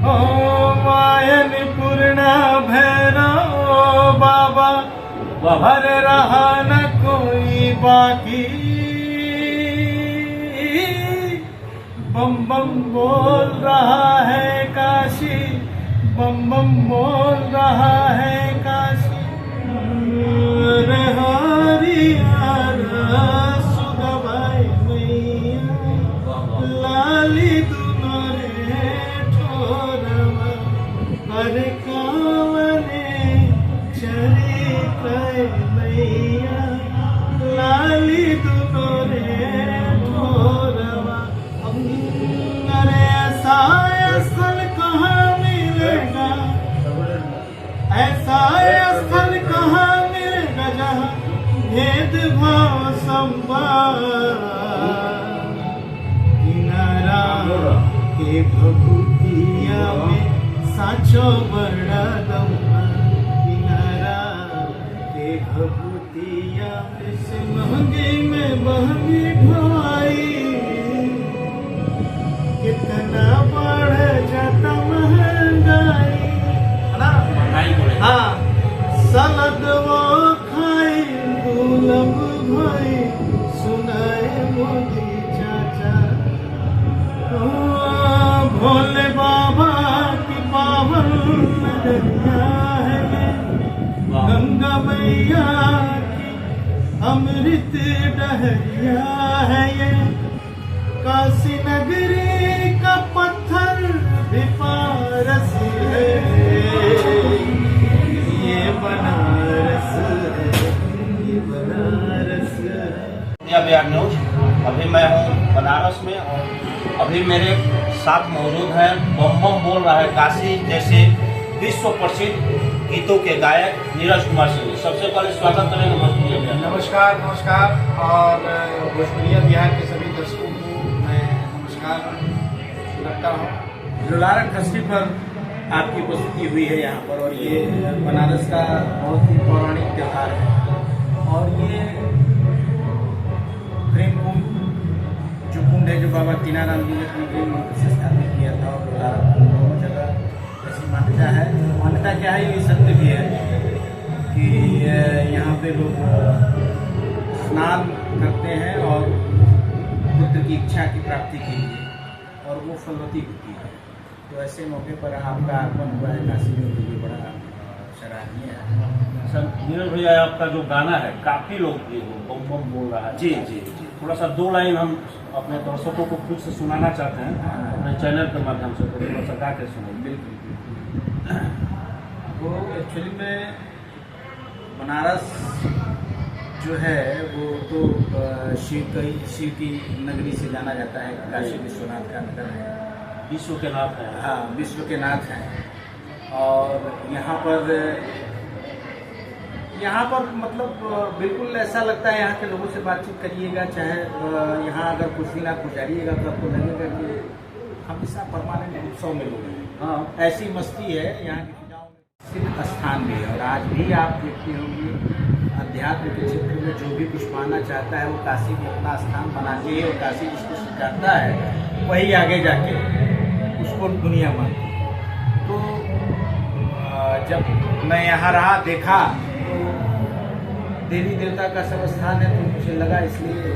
ओ मायन पूर्णा भैरव बाबा, भर रहा न कोई बाकी। बम बम बोल रहा है काशी, बम बम बोल रहा है काशी। रे हरियाणा सुगबाई मैया, लाली दुनो रे ठोरवा, अरे कावने चरित्र मैया, लाली दुनो रे ठोरवा। अरे ऐसा स्थल कहाँ मिलेगा, ऐसा स्थल कहाँ मिलेगा जहाँ भेदभाव संवाद। किनारा के भभूतिया में साचो बड़ा दम्मा, किनारा के भभूतिया में से महंगी में महंगी ढोई। कितना बढ़ जाता महंगाई, हाँ सलद वो खाई दुलभ भाई, सुनाए मोदी चाचा। ओ भोले बाबा की पावन नगरिया है ये, गंगा मैया की अमृत डहरिया है ये। काशी नगरी का पत्थर भी पारस है, ये बनारस है, ये बनारस है। बिहार न्यूज। अभी मैं हूँ बनारस में और अभी मेरे साथ मौजूद हैं बम बम बोल रहा है काशी जैसे विश्व प्रसिद्ध गीतों के गायक नीरज कुमार सिंह। सबसे पहले स्वागत करेंगे भोजपुरिया बिहार। नमस्कार नमस्कार। और भोजपुरिया बिहार के सभी दर्शकों को मैं नमस्कार करता हूँ। लुलारक खस्ती पर आपकी उपस्थिति हुई है यहाँ पर, और ये बनारस का बहुत ही पौराणिक त्यौहार है। और ये प्रेम कुंभ जो कुंड है, जो बाबा तीनाराम जी ने अपने प्रेम कुंभ से स्थापित किया था, और लुलारक दोनों जगह ऐसी मान्यता है। मान्यता क्या है, ये सत्य भी है कि यहाँ पे लोग स्नान करते हैं और पुत्र की इच्छा की प्राप्ति के लिए, और वो फलवती होती है। तो ऐसे मौके पर आपका आगमन हुआ है काशी में, ये बड़ा सराहनीय है। सर नीरज भैया, आपका जो गाना है काफी लोकप्रिय हो, बम बम बोल रहा है। जी जी जी। थोड़ा सा दो लाइन हम अपने दर्शकों को खुद से सुनाना चाहते हैं अपने चैनल के माध्यम से, तो थोड़ा सा गा के सुनाइए। बिल्कुल। वो एक्चुअली में बनारस जो है वो तो शिव की नगरी से जाना जाता है। काशी विश्वनाथ का नगर है, विश्व के नाथ है। हाँ विश्व के नाथ हैं। और यहाँ पर मतलब बिल्कुल ऐसा लगता है, यहाँ के लोगों से बातचीत करिएगा, चाहे यहाँ अगर कुछ दिन आप गुजारिएगा तो आपको लगेगा कि हमेशा परमानेंट उत्सव में लोग हैं। हाँ ऐसी मस्ती है यहाँ की पूजाओं में। सिर्फ स्थान भी है, और आज भी आप देखते होंगे अध्यात्म के क्षेत्र में जो भी कुछ पाना चाहता है वो काशी में अपना स्थान बनाती है, और काशी जिसको सिखाता है वही आगे जाके उसको दुनिया मानती है। तो जब मैं यहाँ रहा देखा तो देवी देवता का सब स्थान है, तो मुझे लगा इसलिए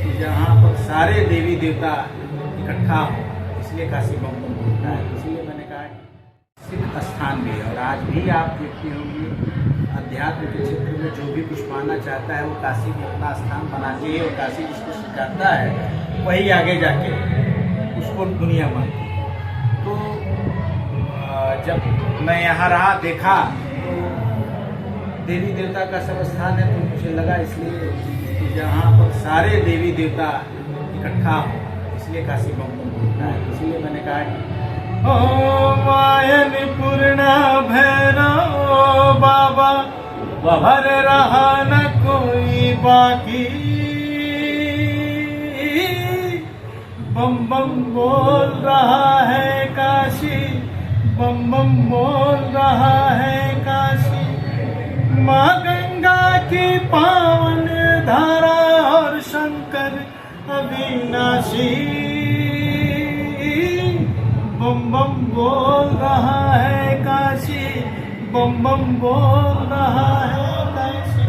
कि जहाँ पर सारे देवी देवता इकट्ठा हो, इसलिए काशी बम बम बोलता है। इसलिए मैंने कहा सिर्फ स्थान भी है, और आज भी आप देखते होंगे अध्यात्म के क्षेत्र में जो भी कुछ पाना चाहता है वो काशी में अपना स्थान बनाती है, और काशी जिसको सिखाता है वही आगे जाके उसको दुनिया मानती है। तो जब मैं यहाँ रहा देखा तो देवी देवता का सब स्थान है, तो मुझे लगा इसलिए कि जहाँ पर सारे देवी देवता इकट्ठा हो, इसलिए काशी बम बम बोलता है। इसलिए मैंने कहा ओ मायन पूर्णा भैरव बाबा, भर रहा न कोई बाकी। बम बम बोल रहा है काशी, बम बम बोल रहा है काशी। माँ गंगा की पावन धारा और शंकर अविनाशी। बम बम बोल रहा है काशी, बम बम बोल रहा है काशी।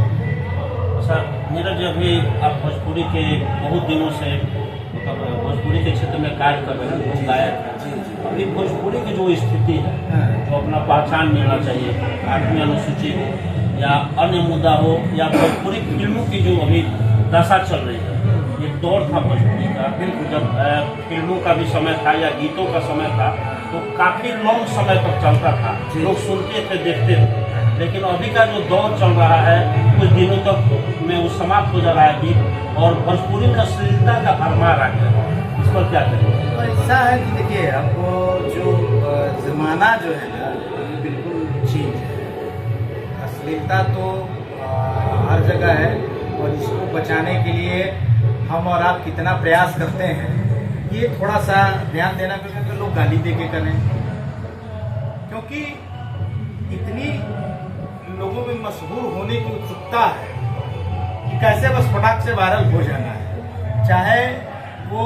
सर नीरज, अभी आप भोजपुरी के बहुत दिनों से मतलब भोजपुरी के क्षेत्र में कार्य कर रहे हैं, वो गायक हैं। अभी भोजपुरी की जो स्थिति है, जो अपना पहचान मिलना चाहिए, 8वीं अनुसूची हो या अन्य मुद्दा हो या भोजपुरी फिल्मों की जो अभी दशा चल रही है, एक दौर था भोजपुरी का, जब फिल्मों का भी समय था या गीतों का समय था, तो काफ़ी लंबा समय तक चलता था, लोग सुनते थे, देखते थे। लेकिन अभी का जो दौर चल रहा है, कुछ दिनों तक में वो समाप्त हो जा रहा है गीत, और भोजपुरी में अश्लीलता का भरमार आ गया। इस पर क्या करें? तो ऐसा है कि देखिए, अब जो ज़माना जो है ना, ये बिल्कुल चेंज है। अश्लीलता तो हर जगह है, और इसको बचाने के लिए हम और आप कितना प्रयास करते हैं, ये थोड़ा सा ध्यान देना पड़ेगा कि लोग गाली दे के करें, क्योंकि इतनी लोगों में मशहूर होने की उत्सुकता है कि कैसे बस फटाक से वायरल हो जाना है। चाहे वो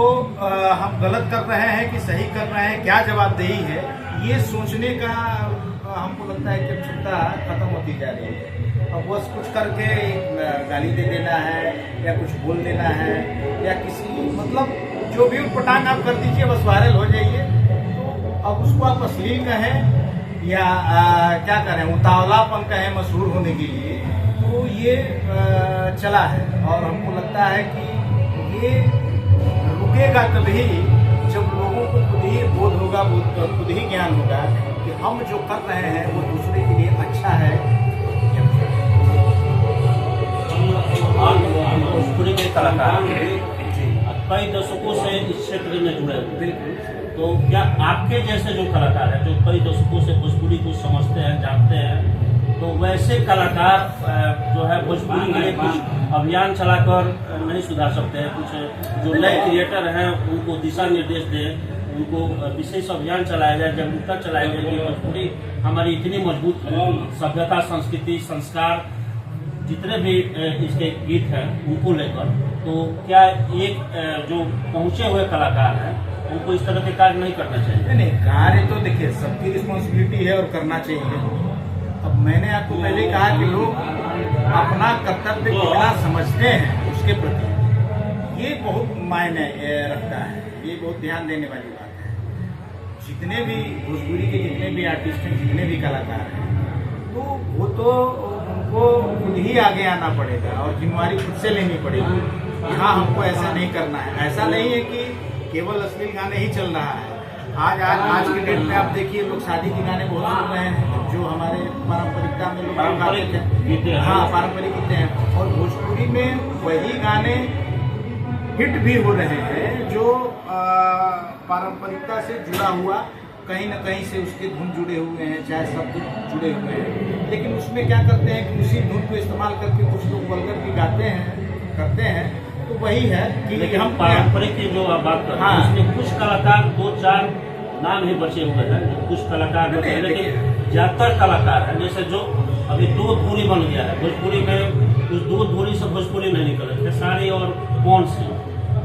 हम गलत कर रहे हैं कि सही कर रहे हैं, क्या जवाबदेही है, ये सोचने का हमको लगता है कि उत्सुकता खत्म होती जा रही है। अब बस कुछ करके गाली दे देना है या कुछ बोल देना है, या किसी मतलब जो भी उटपटांग आप कर दीजिए, बस वायरल हो जाइए। तो अब उसको आप अश्लील कहें या क्या करें, उतावलापन कहें मशहूर होने के लिए, तो ये चला है। और हमको लगता है कि ये रुकेगा तभी जब लोगों को खुद ही बोध होगा, खुद ही ज्ञान होगा कि हम जो कर रहे हैं वो दूसरे के लिए अच्छा है। भोजपुरी के कलाकार कई दशकों से इस क्षेत्र में जुड़े हुए, बिल्कुल। तो क्या आपके जैसे जो कलाकार हैं, जो कई दशकों से भोजपुरी को समझते हैं, जानते हैं, तो वैसे कलाकार जो है भोजपुरी के लिए कुछ अभियान चलाकर नहीं सुधार सकते हैं? कुछ जो नए क्रिएटर हैं उनको दिशा निर्देश दें, उनको विशेष अभियान चलाया जाए, जागरूकता चलाया जाए कि भोजपुरी हमारी इतनी मजबूत सभ्यता, संस्कृति, संस्कार, जितने भी इसके गीत हैं उनको लेकर, तो क्या एक जो पहुंचे हुए कलाकार हैं उनको इस तरह के कार्य नहीं करना चाहिए? नहीं, कार्य तो देखिए सबकी रिस्पॉन्सिबिलिटी है और करना चाहिए। अब मैंने आपको पहले कहा कि लोग अपना कर्तव्य कितना समझते हैं उसके प्रति, ये बहुत मायने रखता है, ये बहुत ध्यान देने वाली बात है। जितने भी भोजपुरी के जितने भी आर्टिस्ट हैं, जितने भी कलाकार हैं, तो वो तो उनको खुद ही आगे आना पड़ेगा और जिम्मेवारी खुद से लेनी पड़ेगी। हाँ, हमको ऐसा नहीं करना है। ऐसा नहीं है कि केवल अश्लील गाने ही चल रहा है। आज के डेट में आप देखिए, लोग शादी के गाने बहुत सुन रहे हैं, जो हमारे पारंपरिकता में लोग गाते थे। हाँ, पारंपरिक गीत हैं, और भोजपुरी में वही गाने हिट भी हो रहे हैं जो पारंपरिकता से जुड़ा हुआ, कहीं न कहीं से उसके धुन जुड़े हुए हैं, चाहे शब्द जुड़े हुए हैं। लेकिन उसमें क्या करते हैं कि उसी धुन को इस्तेमाल करके कुछ लोग वल्गर भी गाते हैं, करते हैं। तो वही है कि हम पारंपरिक की जो आप बात कर रहे हैं, उसमें कुछ कलाकार 2-4 नाम ही बचे हुए हैं, कुछ कलाकार बचे हैं, लेकिन ज्यादातर कलाकार हैं जैसे जो अभी 2 धुरी बन गया है भोजपुरी में, उस 2 धुरी से भोजपुरी नहीं निकल रहे, खेसारी और कौन सिंह,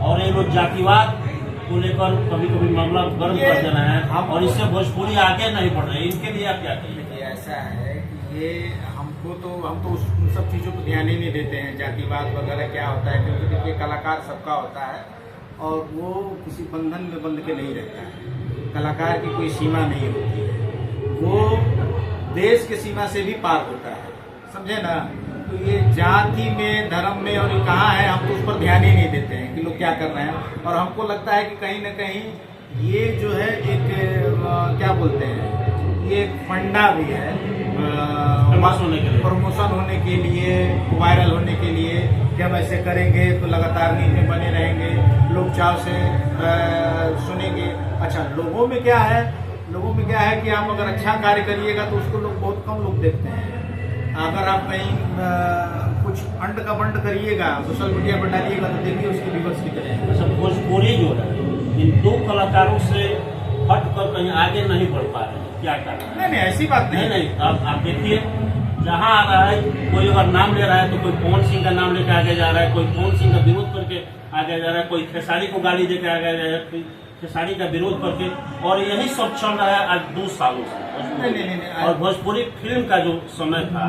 और ये लोग जातिवाद को लेकर कभी कभी मामला गर्म कर दे रहे हैं, और इससे भोजपुरी आगे नहीं बढ़ रहे। इनके लिए आप क्या कहिए? ऐसा है कि ये हम तो उन सब चीज़ों को ध्यान ही नहीं देते हैं, जातिवाद वगैरह क्या होता है, क्योंकि देखिए कलाकार सबका होता है और वो किसी बंधन में बंध के नहीं रहता है। कलाकार की कोई सीमा नहीं होती है, वो देश के सीमा से भी पार होता है, समझे ना। तो ये जाति में, धर्म में और ये कहाँ है, हम तो उस पर ध्यान ही नहीं देते हैं कि लोग क्या कर रहे हैं। और हमको लगता है कि कहीं ना कहीं ये जो है एक क्या बोलते हैं, ये एक फंडा भी है प्रमोशन होने के लिए, वायरल होने के लिए, कि हम ऐसे करेंगे तो लगातार न्यूज़ में बने रहेंगे, लोग चाव से सुनेंगे। अच्छा, लोगों में क्या है कि आप अगर अच्छा कार्य करिएगा तो उसको लोग बहुत कम लोग देखते हैं। अगर आप कहीं कुछ अंड का बंड करिएगा, सोशल मीडिया पर डालिएगा, तो देखिए उसकी व्यूअर्स कितने हैं। अच्छा, भोजपुरी जो है इन 2 कलाकारों से हट कर कहीं आगे नहीं बढ़ पा रहे, क्या कारण है? नहीं, ऐसी बात नहीं। आप देखिए, जहाँ आ रहा है, कोई अगर नाम ले रहा है तो कोई पवन सिंह का नाम लेकर आगे जा रहा है, कोई पवन सिंह का विरोध करके आगे जा रहा है, कोई खेसारी को गाली देकर आगे जा रहा है, खेसारी का विरोध करके, और यही सब चल रहा है आज 2 सालों से। नहीं, और भोजपुरी फिल्म का जो समय था,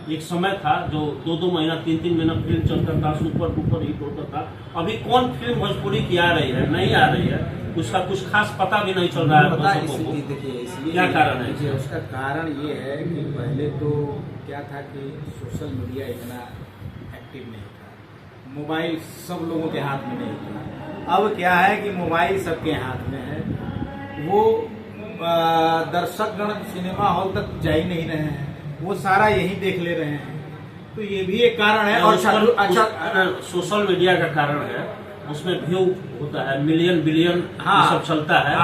एक समय था जो 2-2 महीना 3-3 महीना फिल्म चलता था, सुपर डुपर हिट होता था। अभी कौन फिल्म भोजपुरी की आ रही है, नहीं आ रही है, उसका कुछ खास पता भी नहीं चल रहा है दर्शकों को। देखिए इसलिए क्या कारण है? देखिए उसका कारण ये है कि पहले तो क्या था कि सोशल मीडिया इतना एक्टिव नहीं था, मोबाइल सब लोगों के हाथ में नहीं था। अब क्या है कि मोबाइल सबके हाथ में है, वो दर्शकगण सिनेमा हॉल तक जा ही नहीं रहे हैं, वो सारा यही देख ले रहे हैं, तो ये भी एक कारण है। और अच्छा सोशल मीडिया का कारण है, उसमें व्यू होता है, मिलियन बिलियन सब चलता है,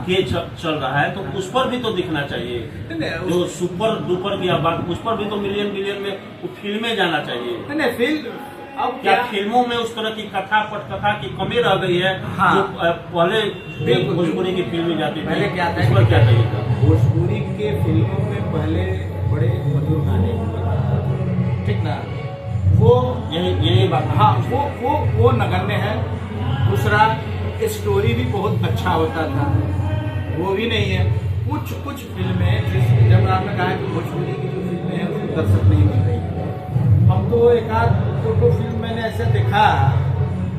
के चल रहा है, तो उस पर भी तो दिखना चाहिए। जो सुपर डुपर की बात, उस पर भी तो मिलियन बिलियन में वो फिल्में जाना चाहिए। नहीं फिल्म अब क्या फिल्मों में उस तरह की कथा पटकथा की कमी रह गई है? जो पहले भोजपुरी की फिल्में जाती थी, पहले क्या था, इस पर क्या कहिएगा? भोजपुरी के फिल्मों में पहले बड़े मधुर गाने हुए, ठीक ना, वो यही बात। हाँ, वो नगण्य है। दूसरा स्टोरी भी बहुत अच्छा होता था, वो भी नहीं है। कुछ फिल्में जब आपने कहा कि भोजपुरी की जो फिल्में हैं उसको दर्शक नहीं मिल रही है। हम तो एक आध फोटो फिल्म मैंने ऐसे देखा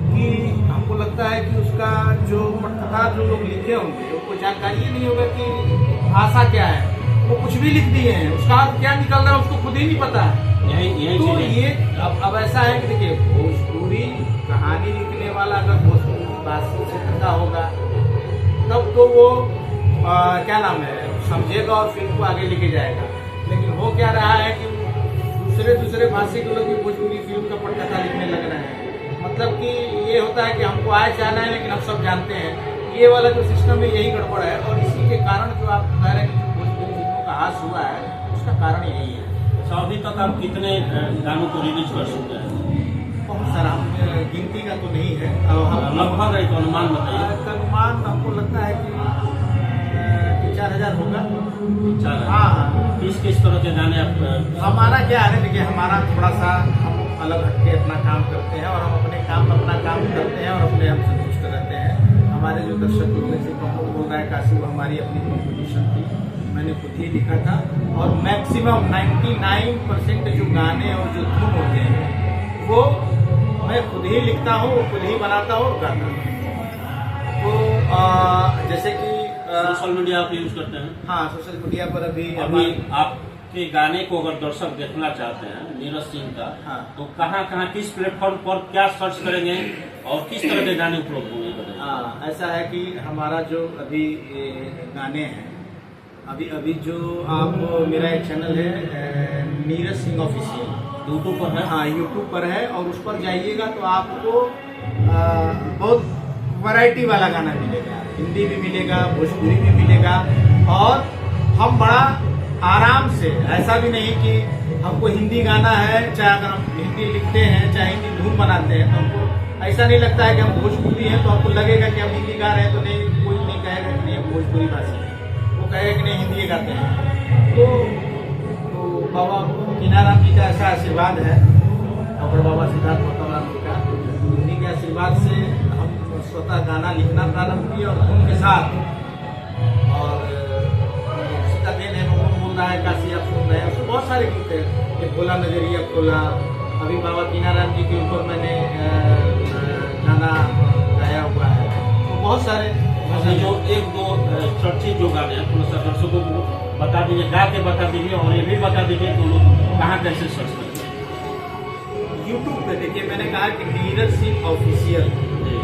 कि हमको लगता है कि उसका जो पटकथा जो लोग लिखे होंगे उनको जानकारी ही नहीं होगा कि भाषा क्या है, वो कुछ भी लिख दिए हैं, उसका अर्थ क्या निकल रहा है उसको खुद ही नहीं पता है। यही तो ये अब ऐसा है कि देखिए भोजपुरी कहानी लिखने वाला अगर भोजपुरी भाषी क्षेत्र का होगा तब तो वो क्या नाम है समझेगा और फिल्म को आगे लेके जाएगा। लेकिन हो क्या रहा है कि दूसरे भाषी के लोग भी भोजपुरी फिल्म का पटकथा लिखने लग रहे हैं। मतलब कि ये होता है कि हमको आए जाना है लेकिन हम सब जानते हैं, ये वाला जो सिस्टम है यही गड़बड़ है। और इसी के कारण जो आप कह रहे हैं कि भोजपुरी फिल्मों का हास हुआ है, उसका कारण यही है। अभी तक आप कितने गानों को रिलीज कर सकते हैं? बहुत सारा, गिनती का तो नहीं है, लगभग एक अनुमान बताइए। अनुमान हमको लगता है कि 4,000 होगा। 4,000। हाँ। किस तरह के गाने आप? हमारा क्या है, देखिए हमारा थोड़ा सा हम अलग हटके अपना काम करते हैं और हम अपने काम अपना काम करते हैं और अपने हम संतुष्ट रहते हैं। हमारे जो दर्शक लोग जैसे कमल बोल रहा है काशी, वो हमारी अपनी कंपोजिशन थी, मैंने खुद ही लिखा था। और मैक्सिमम 99% जो गाने और जो धुन होते हैं वो मैं खुद ही लिखता हूँ, खुद ही बनाता हूँ और गाता हूँ। तो जैसे कि सोशल मीडिया आप यूज करते हैं? हाँ, सोशल मीडिया पर अभी आपके गाने को अगर दर्शक देखना चाहते हैं नीरज सिंह का, हाँ, तो कहाँ किस प्लेटफॉर्म पर क्या सर्च करेंगे और किस तरह के गाने उपलब्ध होंगे? हाँ, ऐसा है कि हमारा जो अभी गाने हैं, अभी जो आप मेरा एक चैनल है नीरज सिंह ऑफिशियल, यूट्यूब पर है। हाँ, यूट्यूब पर है, और उस पर जाइएगा तो आपको बहुत वैरायटी वाला गाना मिलेगा, हिंदी भी मिलेगा, भोजपुरी भी मिलेगा। और हम बड़ा आराम से, ऐसा भी नहीं कि हमको हिंदी गाना है, चाहे अगर हम हिंदी लिखते हैं चाहे हिंदी धुन बनाते हैं तो हमको ऐसा नहीं लगता है कि हम भोजपुरी हैं तो आपको लगेगा कि हम हिंदी गा रहे हैं, तो नहीं, कोई नहीं कहेगा कि नहीं भोजपुरी भाषी है, वो कहेगा कि नहीं हिंदी गाते हैं। तो बाबा कीनाराम जी का ऐसा आशीर्वाद है और बाबा सिद्धार्थ मोहतराम जी का, उन्हीं के आशीर्वाद से हम स्वतः गाना लिखना प्रारंभ किए और धुन के साथ। और उसका देन है, मोहम्मद बोल रहा है काशी आप सुन रहे हैं, उसमें बहुत सारे गीत हैं, एक खोला नजरिया खोला, अभी बाबा कीनाराम जी के ऊपर मैंने गाना गाया हुआ है। तो बहुत सारे जो 1-2 चर्चित जो गाने हैं थोड़ा सा दर्शकों को बता दीजिए, गा के बता दीजिए, और ये भी बता दीजिए तो लोग कहाँ कैसे सर्च करते हैं? यूट्यूब पे देखिए, मैंने कहा कि नीरज सिंह ऑफिशियल,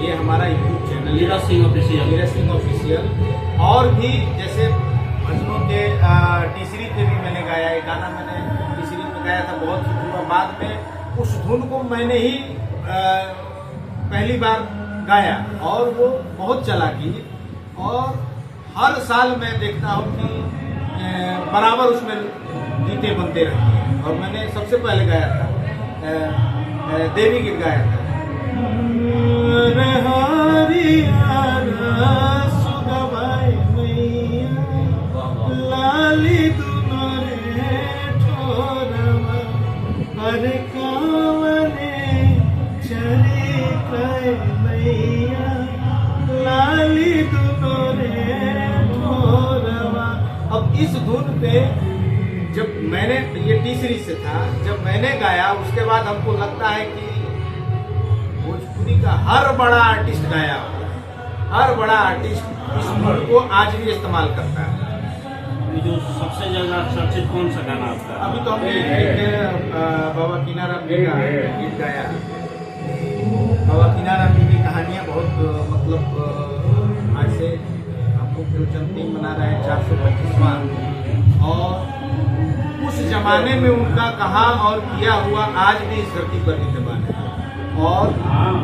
ये हमारा YouTube channel Neeraj Singh official. Neeraj Singh official. और भी जैसे भजनों के तीसरी पे भी मैंने गाया, एक गाना मैंने तीसरी में गाया था, बहुत हिट हुआ। बाद में उस धुन को मैंने ही पहली बार गाया और वो बहुत चला की, और हर साल मैं देखता हूँ कि बराबर उसमें गीतें बनते रहती हैं। और मैंने सबसे पहले गाया था देवी गीत गाया था, लाली तुम्हारे ठोरवा हर कावने चरी मैया, लाली तुम इस धुन पे जब मैंने, ये तीसरी से था, जब मैंने गाया उसके बाद हमको लगता है कि भोजपुरी का हर बड़ा आर्टिस्ट गाया हुआ है, हर बड़ा आर्टिस्ट इस धुन को आज भी इस्तेमाल करता है। ये जो सबसे ज्यादा चर्चित कौन सा गाना आपका? अभी तो हमने एक बाबा कीनाराम जी का गीत गाया। बाबा कीनाराम जी की कहानियाँ बहुत मतलब आज से हमको जो जन्मदिन मना रहे हैं 425वां, और उस जमाने में उनका कहा और किया हुआ आज भी इस धरती पर विद्यमान है। और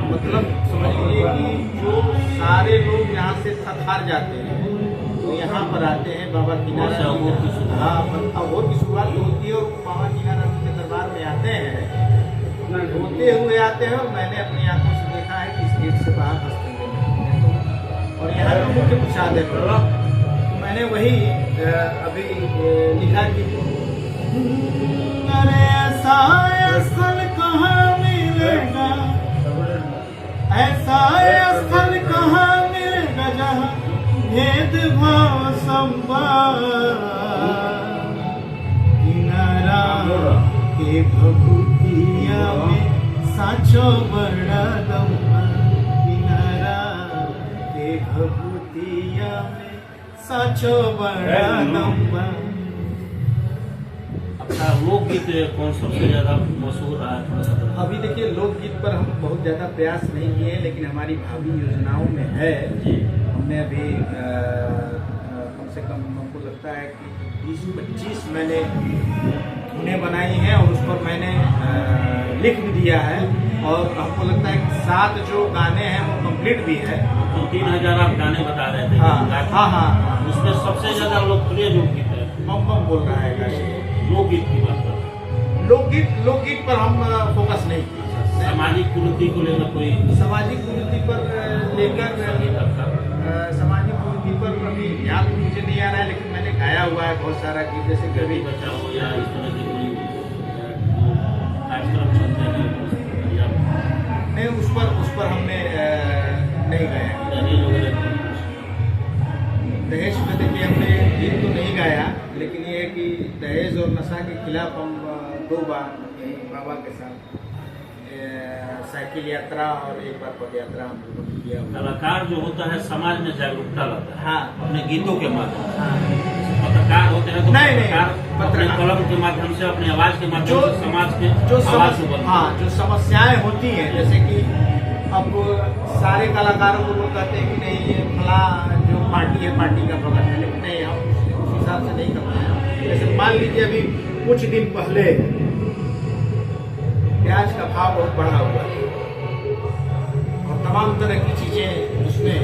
मतलब समझ लीजिए कि जो सारे लोग यहाँ से थक हार जाते हैं तो यहाँ पर आते हैं बाबा कीनाराम जी। हाँ, अवोर की शुरुआत होती है और बाबा कीनाराम जी के दरबार में आते हैं, रोते हुए आते हैं। और मैंने अपनी आंखों से देखा है कि इस गेट से बाहर हंसते हुए, और यहाँ का मुख्य प्रसाद है। तो मैंने वही अभी लिखा कि अरे ऐसा स्थल कहाँ मिलेगा, ऐसा स्थल कहाँ मिलेगा जहाँ भेदभाव संवाद, किनारा के भभूतिया में साचो बड़ा दम्मा, किनारा के भभूतिया में साचो बड़ा दम्मा। अच्छा, लोकगीत कौन सबसे ज्यादा मशहूर रहा है? थोड़ा सा अभी देखिए, लोकगीत पर हम बहुत ज़्यादा प्रयास नहीं किए, लेकिन हमारी भावी योजनाओं में है। हमने अभी कम से कम हमको लगता है कि 20-25 मैंने धुनें बनाई हैं और उस पर मैंने लिख भी दिया है। और हमको लगता है कि 7 जो गाने हैं वो कंप्लीट भी है। तो 3000 आप गाने बता रहे थे। हाँ। उसमें सबसे ज्यादा लोकप्रिय लोकगीत है बम बम बोल रहा है गाने। लोकगीत की बात कर, लोकगीत पर हम फोकस नहीं किए। सामाजिक कुरीति को लेकर कोई सामाजिक कुरीति पर लेकर सामाजिक कुरीति पर अभी याद मुझे नहीं आ रहा है, लेकिन मैंने गाया हुआ है बहुत सारा गीत, जैसे कभी बचाओ या इस तरह की कोई कार्यक्रम चलते हैं या नहीं, उस पर हमने नहीं गाया। दहेज में देखिए हमने गीत तो नहीं गाया, लेकिन ये है कि दहेज और नशा के खिलाफ हम 2 बार बाबा के साथ साइकिल यात्रा और एक बार पद यात्रा हम लोगों ने किया। कलाकार जो होता है समाज में जागरूकता लाता है। हाँ, अपने गीतों के माध्यम से। हाँ। पत्रकार होते हैं तो नहीं, अपने कलम के माध्यम से, अपनी आवाज के माध्यम से समाज के आवाज को जो समस्याएं होती हैं, जैसे कि अब सारे कलाकारों को लोग कहते हैं कि नहीं ये फला जो पार्टी है पार्टी का भगत है, लेकिन नहीं, हम उस हिसाब से नहीं करते हैं। जैसे मान लीजिए अभी कुछ दिन पहले प्याज का भाव बहुत बढ़ा हुआ है और तमाम तरह की चीजें उसमें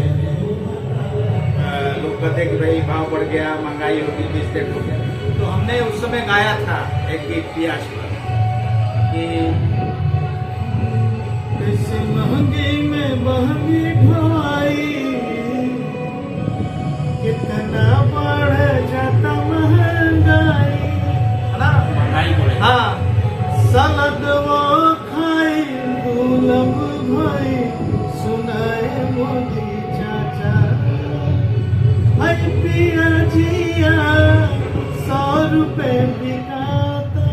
लोग कहते हैं कि भाई भाव बढ़ गया, महंगाई होगी, बीस हो गया। तो हमने उस समय गाया था एक गीत प्याज पर कि इस महंगी में महंगी ढाई, कितना बढ़ जाता महंगाई, है ना? महंगाई बढ़े। हाँ, सलद वो खाई दुलभ भाई, सुनाए मोदी चाचा, भाई पिया जिया 100 रुपए बिकाता।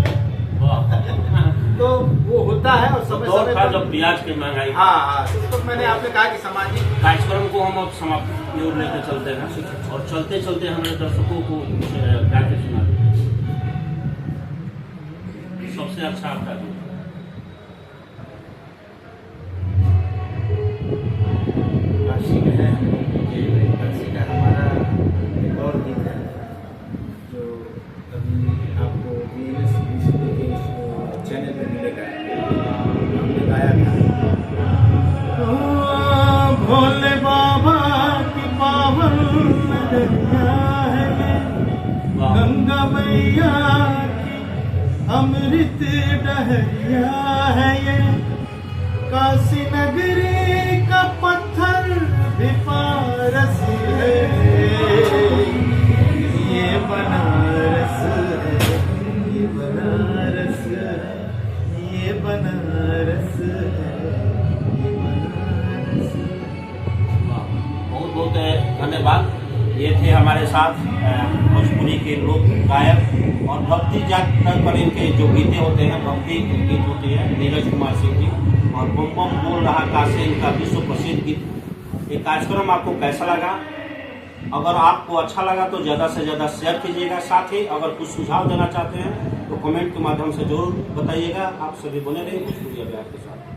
तो वो होता है और समय दौर था जब प्याज की महंगाई। हाँ, तो मैंने आपने कहा कि सामाजिक कार्यक्रम को हम अब समाप्त की ओर लेकर चलते हैं और चलते चलते हमारे दर्शकों को गा के सुना दें। सबसे अच्छा आपका गीत काशी में है, काशी का हमारा एक और गीत है जो अभी आपको BNS के चैनल पर मिलेगा, हमने गाया था। भोले बाबा की पावन नगरिया है, गंगा मैया की अमृत डहरिया है ये, काशी नगरी का पत्थर भी पारस है, ये बनारस है, ये बनारस है, ये बनारस है, ये बनारस है। बहुत बहुत धन्यवाद। ये थे हमारे साथ भोजपुरी के के लोक गायक और भक्ति जात पर इनके जो गीतें होते हैं, भक्ति गीत होते हैं, नीरज कुमार सिंह जी और बम बम बोल रहा काशी, इनका विश्व प्रसिद्ध गीत। ये कार्यक्रम आपको कैसा लगा? अगर आपको अच्छा लगा तो ज़्यादा से ज़्यादा शेयर कीजिएगा। साथ ही अगर कुछ सुझाव देना चाहते हैं तो कमेंट के माध्यम से जरूर बताइएगा। आप सभी बने रहिए भोजपुरिया बिहार के साथ।